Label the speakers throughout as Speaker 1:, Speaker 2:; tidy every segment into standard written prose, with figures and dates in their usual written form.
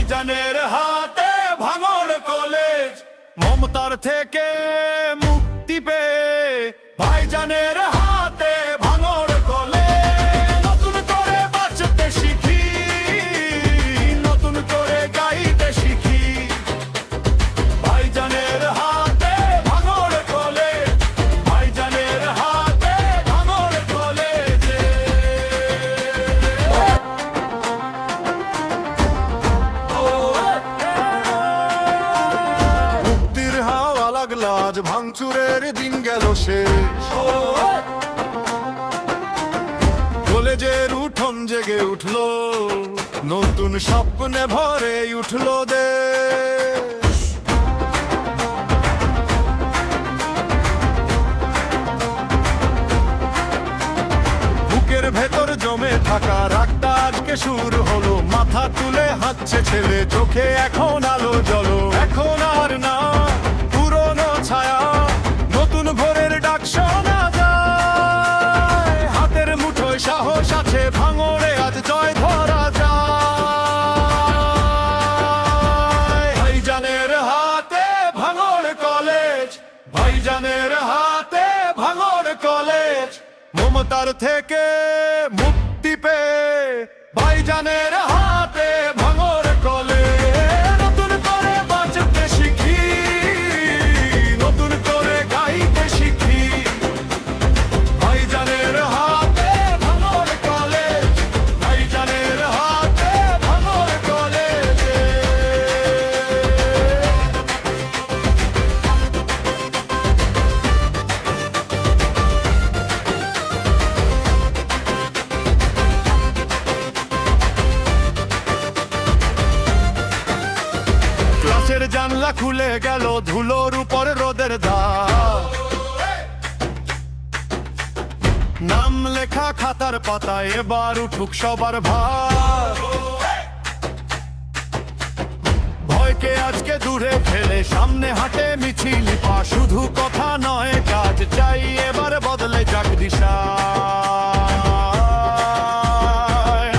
Speaker 1: ভাইজানের হাতে ভাঙড় কলেজ, মমতার থেকে মুক্তি পেয়ে ভাইজানের হাতে ভাঙড় কলেজ। নতুন করে বাঁচতে শিখি, নতুন করে গাইতে শিখি, ভাইজানের হাতে ভাঙড় কলেজ, ভাইজানের হাতে ভাঙড় কলেজ। মুক্তির হাওয়া লাগলো আজ, ভাঙচুরের দিন গেল শেষ। কলেজের উঠোন জেগে উঠলো, নতুন স্বপ্নে ভরে উঠলো দেশ। বুকের ভেতর জমে থাকা রাগটা আজকে শুরু হলো, মাথা তুলে হাঁটছে ছেলে, চোখে এখন আলো জ্বলো। এখন আর না পুরনো ছায়া, নতুন ভোরের ডাক শোনা যায়। হাতের মুঠোয় সাহস আছে, ভাঙড়ে আজ জয় ধরা যায়। ভাইজানের হাতে ভাঙড় কলেজ, ভাইজানের হাতে ভাঙড় কলেজ, মমতার থেকে মুক্তি পেয়ে ভাইজানের হাতে ভাঙড় কলেজ। নতুন করে বাঁচতে শিখি, নতুন করে গাইতে শিখি, ভাইজানের হাতে ভাঙড় কলেজ, ভাইজানের হাতে ভাঙড় কলেজ। ক্লাসের জানলা খুলে গেল, ধুলোর উপর রোদের দাগ। নাম লেখা খাতার পাতায় এবার উঠুক সবার ভার। ভয়কে আজকে দূরে ফেলে সামনে হাঁটে মিছিল পা, শুধু কথা নয় কাজ চাই, এবার বদলে যাক দিশা।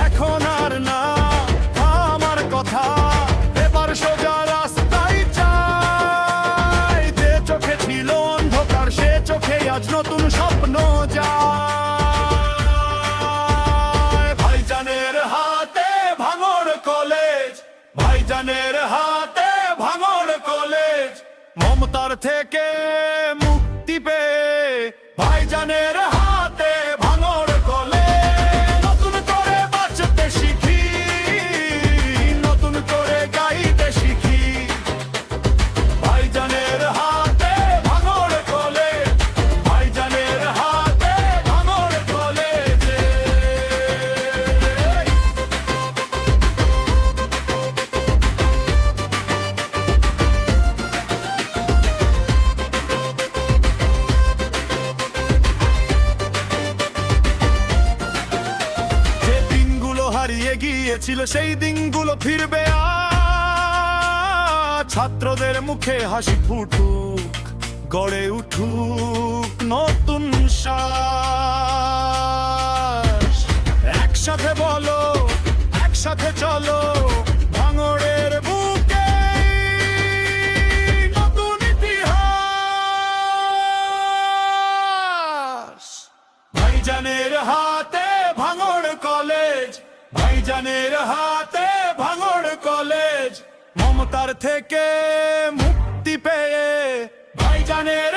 Speaker 1: এখন আর না আমার কথা, এবার সোজা রাস্তায় চাই। যে চোখে ছিল অন্ধকার, সে চোখে আজ নতুন স্বপ্ন যায়। ভাইজানের হাতে ভাঙড় কলেজ, ভাইজানের হাতে ভাঙড় কলেজ, মমতার থেকে মুক্তি পেয়ে ভাইজানের হাতে ভাঙড় কলেজ। নতুন করে বাঁচতে শিখি, নতুন করে গাইতে শিখি, ভাইজানের হাতে ভাঙড় কলেজ, ভাইজানের হাতে ভাঙড় কলেজ। যে দিনগুলো হারিয়ে গিয়েছিল, সেই দিনগুলো ফিরবে আজ। ছাত্রদের মুখে হাসি ফুটুক, গড়ে উঠুক নতুন শ্বাস। একসাথে বলো, একসাথে চলো, ভাঙড়ের বুকে নতুন ইতিহাস। ভাইজানের হাতে ভাঙড় কলেজ, ভাইজানের হাতে ভাঙড় কলেজ, মমতার থেকে মুক্তি পেয়ে ভাইজানের